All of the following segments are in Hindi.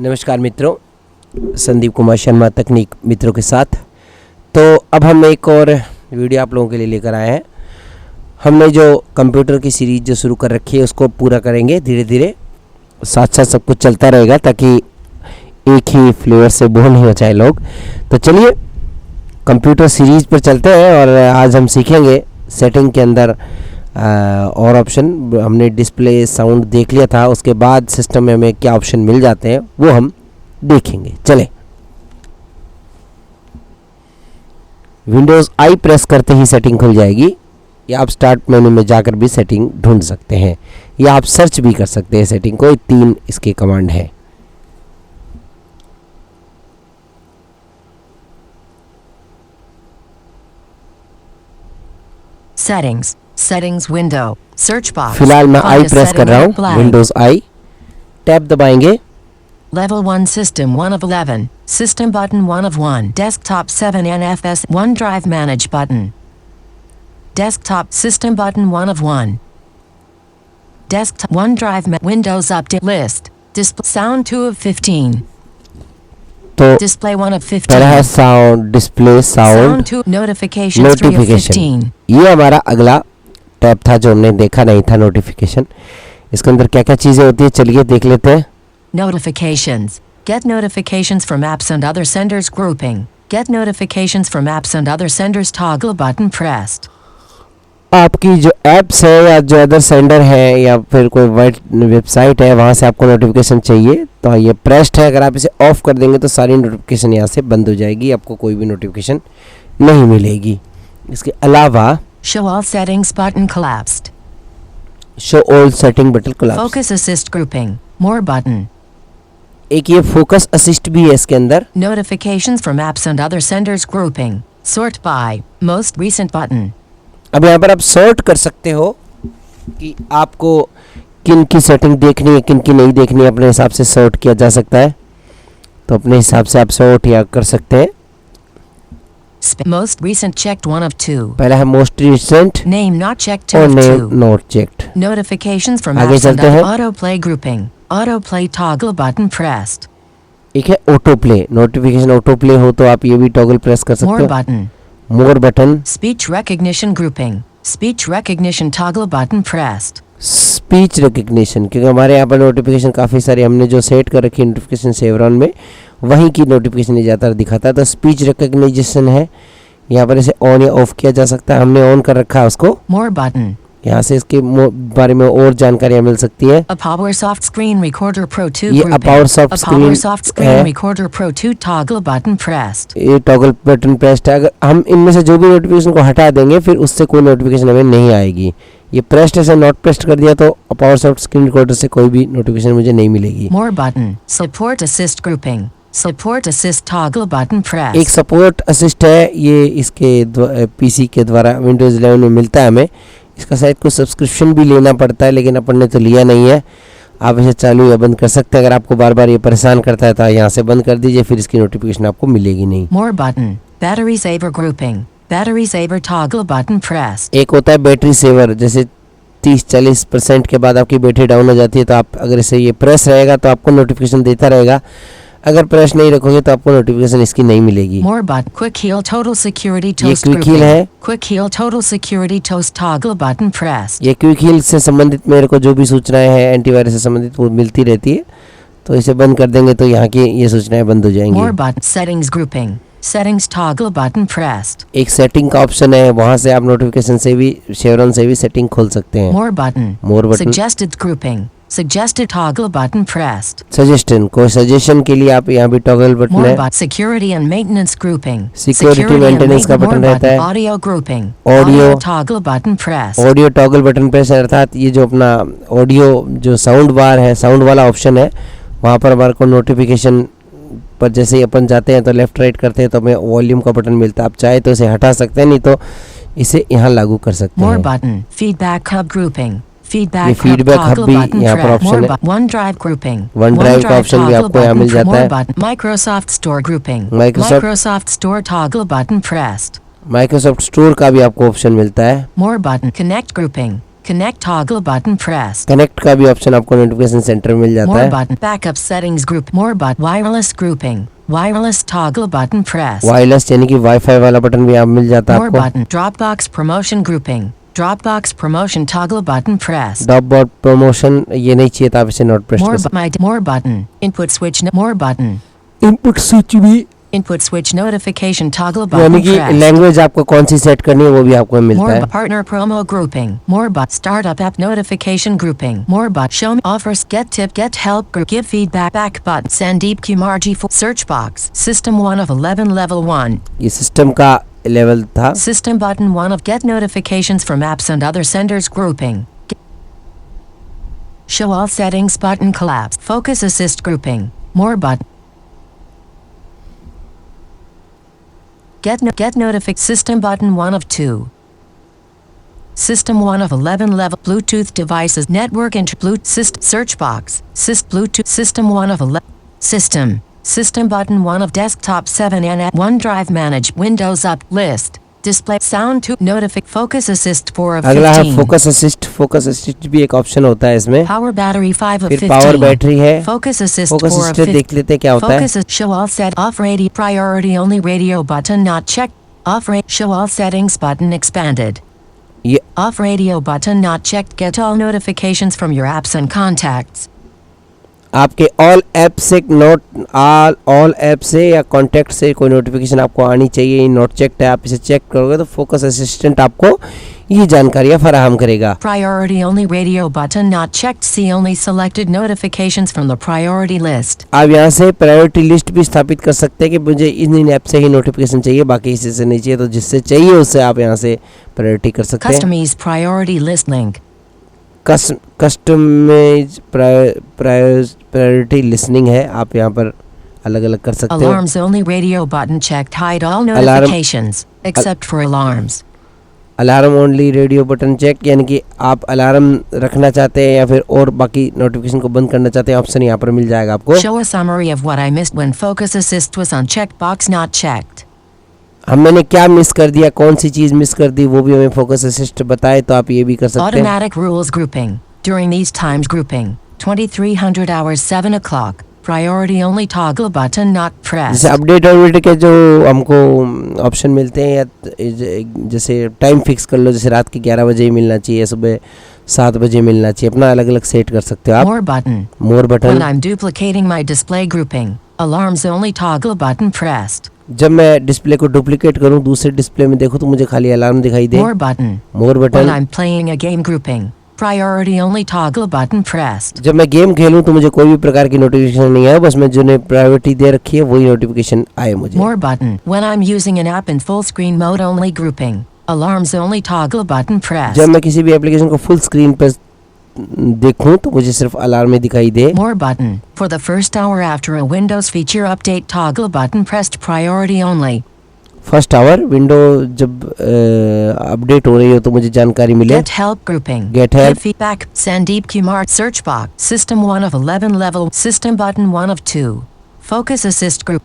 नमस्कार मित्रों, संदीप कुमार शर्मा तकनीक मित्रों के साथ। तो अब हम एक और वीडियो आप लोगों के लिए लेकर आए हैं। हमने जो कंप्यूटर की सीरीज़ जो शुरू कर रखी है उसको पूरा करेंगे धीरे धीरे, साथ साथ सब कुछ चलता रहेगा ताकि एक ही फ्लेवर से बोर नहीं हो जाए लोग। तो चलिए कंप्यूटर सीरीज़ पर चलते हैं और आज हम सीखेंगे सेटिंग के अंदर और ऑप्शन। हमने डिस्प्ले साउंड देख लिया था, उसके बाद सिस्टम में हमें क्या ऑप्शन मिल जाते हैं वो हम देखेंगे। चलें, विंडोज़ आई प्रेस करते ही सेटिंग खुल जाएगी, या आप स्टार्ट मेनू में जाकर भी सेटिंग ढूंढ सकते हैं, या आप सर्च भी कर सकते हैं सेटिंग को। 3 इसके कमांड है। Settings window, search box. फिलहाल मैं आई प्रेस कर रहा हूँ, विंडोज़ आई, टैब दबाएंगे। Level 1 System 1 of 11, System button 1 of 1, Desktop 7 NFS, OneDrive Manage button, Desktop System button 1 of 1, Desktop OneDrive Windows Update List, Display Sound 2 of 15, तो Display 1 of 15, पहला है sound, display sound, 2 Notifications 3 of 15. ये हमारा अगला टैब था जो हमने देखा नहीं था, नोटिफिकेशन। इसके अंदर क्या क्या चीज़ें होती है चलिए देख लेते हैं। Notifications. Get notifications from apps and other senders grouping. Get notifications from apps and other senders toggle button pressed. आपकी जो ऐप्स है या जो अदर सेंडर है या फिर कोई वेबसाइट है वहाँ से आपको नोटिफिकेशन चाहिए तो ये प्रेस्ड है। अगर आप इसे ऑफ कर देंगे तो सारी नोटिफिकेशन यहाँ से बंद हो जाएगी, आपको कोई भी नोटिफिकेशन नहीं मिलेगी। इसके अलावा Show all settings button collapsed. Show all setting button collapse. Focus assist grouping. More button. एक ये फोकस असिस्ट भी है इसके अंदर। Notifications from apps and other senders grouping. Sort by most recent button. अब यहाँ पर आप सॉर्ट कर सकते हो कि आपको किन की सेटिंग देखनी है किन की नहीं देखनी है, अपने हिसाब से सॉर्ट किया जा सकता है। तो अपने हिसाब से आप सॉर्ट या कर सकते हैं। Most recent checked 1 of 2. पहला है most recent Name not checked 2 और of name 2. Not checked. Notifications from आगे apps and चलते हैं। autoplay grouping. Autoplay toggle button pressed. एक है auto play, notification auto play हो तो आप ये भी टॉगल प्रेस कर सकते More हो। button. मोर button, Speech recognition grouping. Speech recognition toggle button pressed. Speech recognition, क्योंकि हमारे यहाँ पर नोटिफिकेशन काफ़ी सारे हमने जो सेट कर रखी है नोटिफिकेशन सेवरॉन में वहीं की नोटिफिकेशन ज़्यादातर दिखाता है। तो स्पीच रिकग्निशन है, यहाँ पर इसे ऑन या ऑफ किया जा सकता है। हमने ऑन कर रखा है उसको। More button. यहाँ से इसके बारे में और जानकारियाँ मिल सकती है। A PowerSoft Screen Recorder Pro 2 ये grouping. PowerSoft A Screen PowerSoft Screen है। Recorder Pro 2 toggle button pressed. ये टॉगल बटन प्रेस्ड है। अगर हम इनमें से जो भी नोटिफिकेशन को हटा देंगे फिर उससे कोई नोटिफिकेशन हमें नहीं आएगी। ये प्रेस्ड है, नॉट प्रेस्ड कर दिया तो पावरसॉफ्ट स्क्रीन रिकॉर्डर से कोई भी नोटिफिकेशन मुझे नहीं मिलेगी। More button. Support Assist grouping. Support Assist toggle button pressed. एक सपोर्ट असिस्ट है, ये इसके पीसी के द्वारा विंडोज़ 11 में मिलता है हमें। इसका शायद कुछ सब्सक्रिप्शन भी लेना पड़ता है लेकिन अपन ने तो लिया नहीं है। आप इसे चालू या बंद कर सकते हैं। अगर आपको बार बार ये परेशान करता है तो यहाँ से बंद कर दीजिए, फिर इसकी नोटिफिकेशन आपको मिलेगी नहीं। More button. Battery saver grouping. Battery saver toggle button pressed. एक होता है बैटरी सेवर, जैसे 30-40% के बाद आपकी बैटरी डाउन हो जाती है तो आप अगर इसे ये प्रेस रहेगा तो आपको नोटिफिकेशन देता रहेगा। अगर प्रेस नहीं रखोगे तो आपको नोटिफिकेशन इसकी नहीं मिलेगी। More button. Quick Heal Total Security ये Toast क्विक हील grouping. है। Quick Heal Total Security Toast toggle button pressed. ये क्विक हील से संबंधित मेरे को जो भी सूचनाएं हैं एंटीवायरस से संबंधित वो मिलती रहती है, तो इसे बंद कर देंगे तो यहाँ की ये सूचनाएं बंद हो जाएंगी। More button. Settings grouping. Settings toggle button pressed. एक सेटिंग का ऑप्शन है, वहाँ से आप नोटिफिकेशन से भी शेवरॉन से भी सेटिंग खोल सकते हैं। More button. मोर button, Suggested grouping. Suggested toggle button pressed. Suggestion, कोई सजेशन के लिए आप यहाँ भी टॉगल बटन More है। button. Security and maintenance grouping. Security and maintenance का more बटन रहता है। Audio grouping. Audio toggle button pressed. Audio toggle button press है, अर्थात ये जो अपना ऑडियो जो साउंड बार है, साउंड वाला ऑप्शन है, वहाँ पर हमारे को नोटिफिकेशन पर जैसे ही अपन जाते हैं तो लेफ्ट राइट करते हैं तो हमें वॉल्यूम का बटन मिलता है। आप चाहे तो इसे हटा सकते हैं, नहीं तो इसे यहाँ लागू कर सकते More हैं। button. Feedback hub grouping. ये Feedback feedback hub toggle भी button यहाँ पर pressed. ऑप्शन More है। OneDrive grouping. OneDrive का ऑप्शन भी toggle आपको यहाँ button मिल जाता more है। button. Microsoft Store grouping. Microsoft Store toggle button pressed. Microsoft store का भी आपको ऑप्शन मिलता है। More button. Connect grouping. Connect toggle button pressed. Connect का भी ऑप्शन आपको नोटिफिकेशन सेंटर में मिल जाता More है. button. Backup settings group. More but wireless grouping. Wireless toggle button pressed. Wireless यानी कि वाईफाई वाला बटन भी आप मिल जाता है More आपको. button. Dropbox promotion grouping. Dropbox promotion toggle button pressed. Dropbox promotion ये नहीं चाहिए तो आप इसे नोट प्रेस More कर सकते more button. Input switch. More button. हैं. इनपुट स्विच भी Input switch notification toggle यानी button कि pressed. लैंग्वेज आपको कौन सी सेट करनी है वो भी आपको मिलता More है. partner promo grouping. More but startup app notification grouping. More but show me offers get tip get help group give feedback back button Sandeep Kumar G4 search box system 1 of 11 level 1 ये सिस्टम का लेवल था. system button 1 of get notifications from apps and other senders grouping. Show all settings button collapse focus assist grouping. More button Get notific system button 1 of 2. System 1 of 11 level Bluetooth devices network inter Bluetooth search box Bluetooth system 1 of 11 system button 1 of desktop 7 and OneDrive manage Windows up list display sound to notific focus assist 4 of 15. अगला है फोकस असिस्ट भी एक ऑप्शन होता है इसमें. Power battery 5 of फिर 15. पावर बैटरी है. Focus assist focus 4 of assist 15. देख लेते हैं क्या होता है. Focus show all set off radio priority only radio button not checked. Off show all settings button expanded. ये Off radio button not checked. Get all notifications from your apps and contacts. आपके ऑल ऐप से ऑल ऐप से या कॉन्टैक्ट से कोई नोटिफिकेशन आपको आनी चाहिए. नॉट चेक्ड है, आप इसे चेक करोगे तो फोकस असिस्टेंट आपको ये जानकारियाँ फराहम करेगा. Priority only radio button not checked. See only selected notifications from the priority list. आप यहाँ से प्रायोरिटी लिस्ट भी स्थापित कर सकते हैं कि मुझे इन ऐप से ही नोटिफिकेशन चाहिए, बाकी इसी से नहीं चाहिए. तो जिससे चाहिए उससे आप यहाँ से प्रायोरिटी कर सकते हैं. Customize priority list link. Customize priority listening है, आप यहाँ पर अलग अलग कर सकते हो. Alarms only radio button checked. Hide all notifications except for alarms. Alarm only radio button check यानी कि आप अलार्म रखना चाहते हैं या फिर और बाकी नोटिफिकेशन को बंद करना चाहते हैं, ऑप्शन यहाँ पर मिल जाएगा आपको. Show a summary of what I missed when focus assist was unchecked box not checked. मैंने क्या मिस कर दिया, कौन सी चीज़ मिस कर दी वो भी हमें फोकस असिस्ट बताए तो आप ये भी कर सकते हैं. Automatic rules grouping. During these times grouping. 2300 hours 7 o'clock. Priority only toggle button not pressed. जैसे अपडेट के जो हमको ऑप्शन मिलते हैं या जैसे टाइम फिक्स कर लो, जैसे रात के 11 बजे ही मिलना चाहिए, सुबह 7 बजे मिलना चाहिए, अपना अलग अलग सेट कर सकते हो आप. More button. More button. When I'm duplicating my display grouping. Alarms only toggle button pressed. जब मैं डिस्प्ले को डुप्लीकेट करूं दूसरे डिस्प्ले में देखो तो मुझे खाली अलार्म दिखाई दे. More button. More When button. I'm playing a game grouping. Priority only toggle button pressed. जब मैं गेम खेलूं तो मुझे कोई भी प्रकार की नोटिफिकेशन नहीं आए, बस मैं जिन्हें प्रायोरिटी दे रखी है वही नोटिफिकेशन आए मुझे. More button. When I'm using an app in full screen mode only grouping. Alarms only toggle button pressed. जब मैं किसी भी एप्लीकेशन को फुल स्क्रीन पर देखूं तो मुझे सिर्फ अलार्म ही दिखाई दे. More button. For the first hour after a Windows feature update toggle button pressed priority only. First hour window जब अपडेट हो रही हो तो मुझे जानकारी मिले. Get help grouping. Get help. Give feedback. Sandeep Kumar search box. System 1 of 11 level. System button 1 of 2. Focus assist group.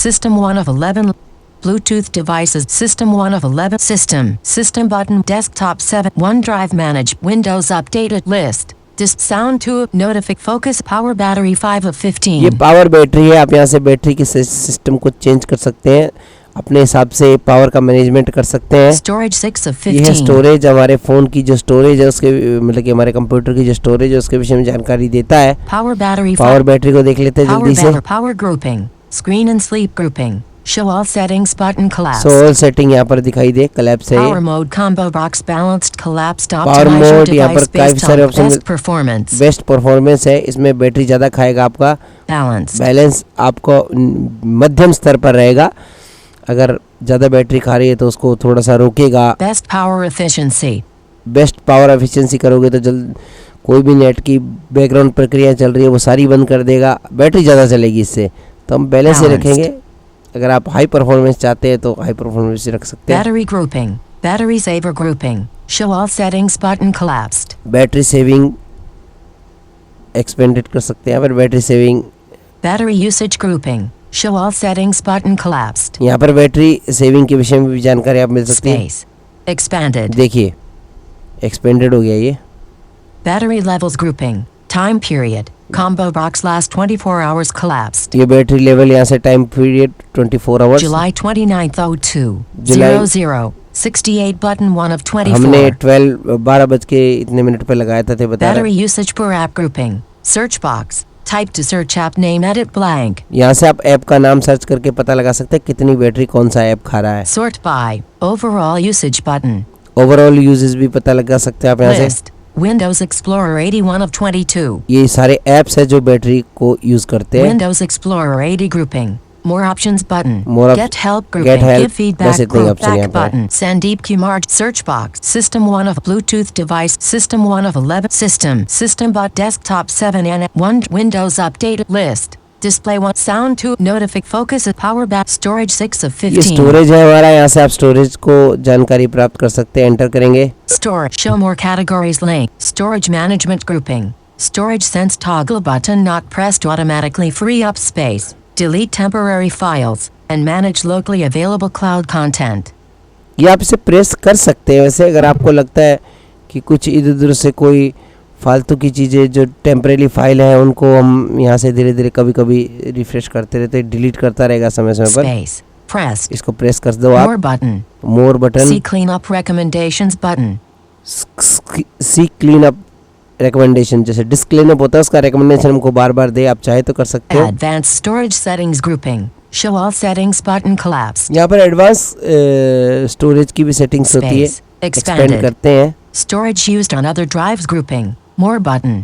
System 1 of 11. Bluetooth devices. System 1 of 11. System button. Desktop 7. OneDrive manage. Windows updated list. Sound to notific focus power battery 5 of 15. ये पावर बैटरी है, आप यहाँ से बैटरी के सिस्टम को चेंज कर सकते हैं, अपने हिसाब से पावर का मैनेजमेंट कर सकते हैं. Storage 6 of 15. ये है स्टोरेज, हमारे फ़ोन की जो स्टोरेज है उसके मतलब कि हमारे कंप्यूटर की जो स्टोरेज है उसके विषय में जानकारी देता है. Power battery 5. पावर बैटरी को देख लेते हैं जल्दी से. Power grouping. Screen and sleep grouping. Show all settings button collapse. So all setting यहाँ पर दिखाई दे, collapse है. Power mode combo box balanced collapsed Power optimize your mode यहाँ पर device काफी based सारे on option best performance. Best performance है, इसमें बैटरी ज़्यादा खाएगा आपका. Balanced. बैलेंस आपको मध्यम स्तर पर रहेगा, अगर ज़्यादा बैटरी खा रही है तो उसको थोड़ा सा रोकेगा. Best power efficiency. Best power efficiency करोगे तो जल्द कोई भी नेट की बैकग्राउंड प्रक्रिया चल रही है वो सारी बंद कर देगा, बैटरी ज़्यादा चलेगी इससे. तो हम बैलेंस ही रखेंगे. अगर आप हाई परफॉर्मेंस चाहते हैं तो हाई परफॉर्मेंस रख सकते हैं. Battery grouping. Battery saver grouping. Show all settings button collapsed. Battery saving expanded कर सकते हैं, फिर battery saving. Battery usage grouping. Show all settings button collapsed. यहाँ पर बैटरी सेविंग के विषय में भी जानकारी आप मिल सकती है। Space. Expanded. देखिए एक्सपेंडेड हो गया ये। Battery levels grouping. Time period. Combo box last 24 hours collapsed. ये बैटरी लेवल यहाँ से time period 24 hours. July 29th 02. July- 00. 68 button 1 of 24. हमने 12 बज के इतने मिनट पे लगाया था, बता रहा Battery usage per app grouping. Search box. Type to search app name edit blank. यहाँ से आप ऐप का नाम सर्च करके पता लगा सकते हैं कितनी बैटरी कौन सा ऐप खा रहा है। Sort by. Overall usage button. Overall uses भी पता लगा सकते हैं आप यहाँ से। List. Windows Explorer 81 of 22. ये सारे ऐप्स है जो बैटरी को यूज करते हैं। Windows Explorer 80 grouping. More options button. More op- Get help grouping. Get help. Give feedback बस इतने ही group option यहाँ back पर है। button. Sandeep Kumar search box. System 1 of Bluetooth device. System 1 of 11. System bot desktop 7 and 1 Windows update list. Display 1 sound 2 notific focus power back storage 6 of ये 15. स्टोरेज है हमारा, यहाँ से आप स्टोरेज को जानकारी प्राप्त कर सकते हैं। एंटर करेंगे। Storage. Show more categories link. Storage management grouping. Storage sense toggle button not pressed automatically free up space. Delete temporary files and manage locally available cloud content. ये आप इसे प्रेस कर सकते हैं वैसे, अगर आपको लगता है कि कुछ इधर उधर से कोई फालतू की चीज़ें जो टेम्परेरी फाइल है उनको हम यहाँ से धीरे धीरे कभी कभी रिफ्रेश करते रहते हैं, डिलीट करता रहेगा समय समय पर। Space. Pressed. इसको प्रेस कर दो आप। More button. मोर button. See cleanup recommendations button. सी क्लीन अप रिकमेंडेशन, जैसे डिस्क क्लीन अप होता है उसका रिकमेंडेशन हमको बार बार दे, आप चाहे तो कर सकते हो। Advanced storage settings grouping. Show all settings button collapsed. यहाँ पर एडवांस स्टोरेज की भी सेटिंग्स होती है, Space. Expand Expanded. करते हैं। Storage used on other drives grouping. More button.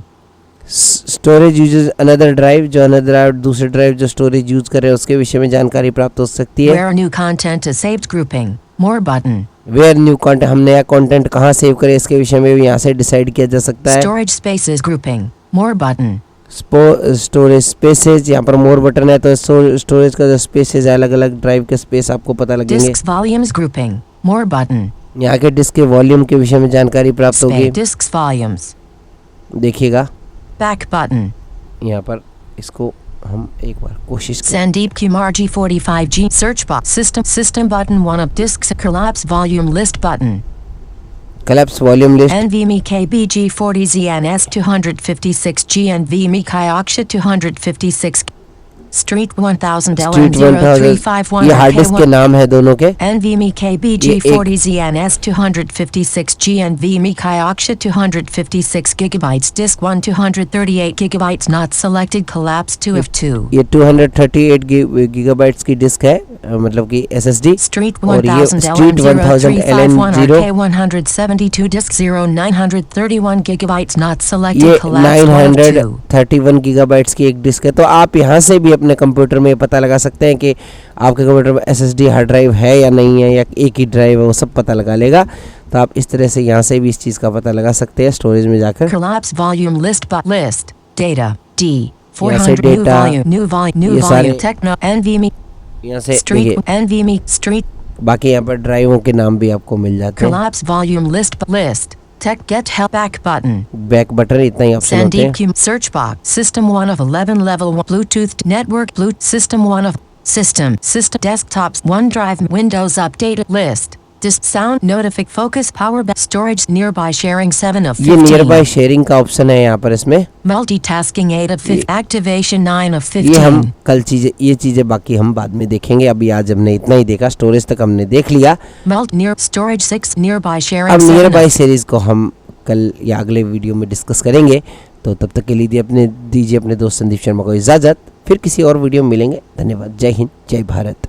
Storage uses another drive, जो अनदर ड्राइव दूसरे ड्राइव जो स्टोरेज यूज कर रहे हैं उसके विषय में जानकारी प्राप्त हो सकती है। Where new content is saved grouping. More button. Where new content, हम नया कंटेंट कहाँ सेव करें इसके विषय में भी यहाँ से डिसाइड किया जा सकता है। Storage spaces grouping. More button. Storage spaces, यहाँ पर मोर बटन है तो स्टोरेज का जो स्पेसेज है अलग अलग ड्राइव के स्पेस आपको पता लगेंगे। Disks volumes grouping. More button. यहाँ के डिस्क के वॉल्यूम के विषय में जानकारी प्राप्त होगी। Space. Disks volumes. देखिएगा Back button. यहाँ पर, इसको हम एक बार कोशिश करें। Sandeep Kumar G45G search box system button 1 of disks collapse volume list button. collapse volume list, NVMe KBG40ZNS 256G NVMe Kioxia 256 Street 1000 Street 1000, ये हार्ड डिस्क के नाम है दोनों के। NVMe KBG40ZNS 256G NVMe Kioxia 256 gigabytes disk 1 238 gigabytes not selected collapse 2 of 2. ये 238 गीगाबाइट्स की डिस्क है, मतलब कि SSD। Street और ये 1000 Street 1000 LN0351 LN0 RK172 disk 0 931 gigabytes not ये selected collapse 1 of 2. 931 गीगाबाइट्स की एक डिस्क है। तो आप यहाँ से भी अपने कंप्यूटर में पता लगा सकते हैं कि आपके कंप्यूटर में SSD हार्ड ड्राइव है या नहीं है, या एक ही ड्राइव है, वो सब पता लगा लेगा। तो आप इस तरह से यहाँ से भी इस चीज़ का पता लगा सकते हैं स्टोरेज में जाकर। Collapse volume list but list data D यहाँ से 400 new data, new ये volume सारे Techno NVMe यहाँ से Street देखिए, NVMe Street बाकी यहाँ पर ड्राइवों के नाम भी आपको मिल जाते हैं। collapse volume list but list Tech get help back button. Back button, इतना ही ऑप्शन होते हैं। Sandeep Q search box system 1 of 11 level 1 Bluetooth network Bluetooth system 1 of system desktops OneDrive Windows update list disk sound notific focus power back storage nearby sharing 7 of ये 15 नियर बाय शेयरिंग का ऑप्शन है यहाँ पर, इसमें multitasking 8 of 15 activation 9 of ये हम 15 कल चीजें, ये चीजें बाकी हम बाद में देखेंगे। अभी आज हमने इतना ही देखा, स्टोरेज तक हमने देख लिया। near storage 6 nearby sharing अब 7 नियर of बाय सीरीज को हम कल या अगले वीडियो में डिस्कस करेंगे। तो तब तक के लिए दीजिए अपने दोस्त संदीप शर्मा को इजाज़त। फिर किसी और वीडियो में मिलेंगे। धन्यवाद। जय हिंद, जय भारत।